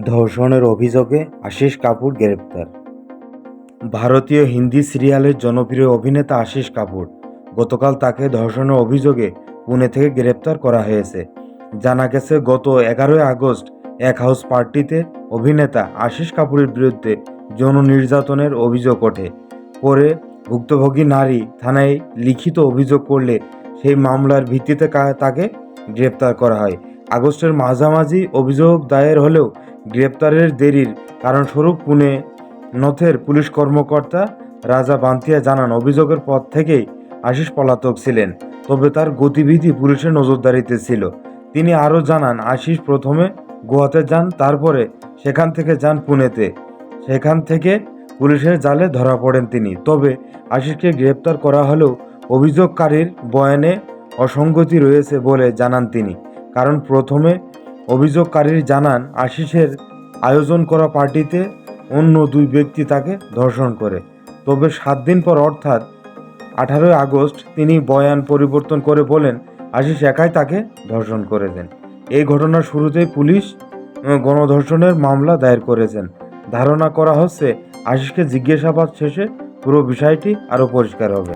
ধর্ষণের অভিযোগে আশিস কাপুর গ্রেপ্তার। ভারতীয় হিন্দি সিরিয়ালের জনপ্রিয় অভিনেতা আশিস কাপুর গতকাল তাকে ধর্ষণের অভিযোগে পুনে থেকে গ্রেপ্তার করা হয়েছে। জানা গেছে, গত 11 আগস্ট এক হাউস পার্টিতে অভিনেতা আশিস কাপুরের বিরুদ্ধে যৌন নির্যাতনের অভিযোগ ওঠে। পরে ভুক্তভোগী নারী থানায় লিখিত অভিযোগ করলে সেই মামলার ভিত্তিতে তাকে গ্রেপ্তার করা হয়। আগস্টের মাঝামাঝি অভিযোগ দায়ের হলেও গ্রেপ্তারের দেরির কারণস্বরূপ পুনে নথের পুলিশ কর্মকর্তা রাজা বান্তিয়া জানান, অভিযোগের পর থেকেই আশিস পলাতক ছিলেন, তবে তার গতিবিধি পুলিশের নজরদারিতে ছিল। তিনি আরও জানান, আশিস প্রথমে গোয়াতে যান, তারপরে সেখান থেকে যান পুনেতে। সেখান থেকে পুলিশের জালে ধরা পড়েন তিনি। তবে আশিসকে গ্রেপ্তার করা হলেও অভিযোগকারীর বয়ানে অসঙ্গতি রয়েছে বলে জানান তিনি। কারণ প্রথমে অভিযোগকারী জানান, আশিসের আয়োজন করা পার্টিতে অন্য 2 ব্যক্তি তাকে ধর্ষণ করে। তবে 7 দিন পর অর্থাৎ 18 আগস্ট তিনি বয়ান পরিবর্তন করে বলেন, আশিস একাই তাকে ধর্ষণ করেছেন। এই ঘটনার শুরুতেই পুলিশ গণধর্ষণের মামলা দায়ের করেছেন। ধারণা করা হচ্ছে, আশিসকে জিজ্ঞাসাবাদ শেষে পুরো বিষয়টি আরও পরিষ্কার হবে।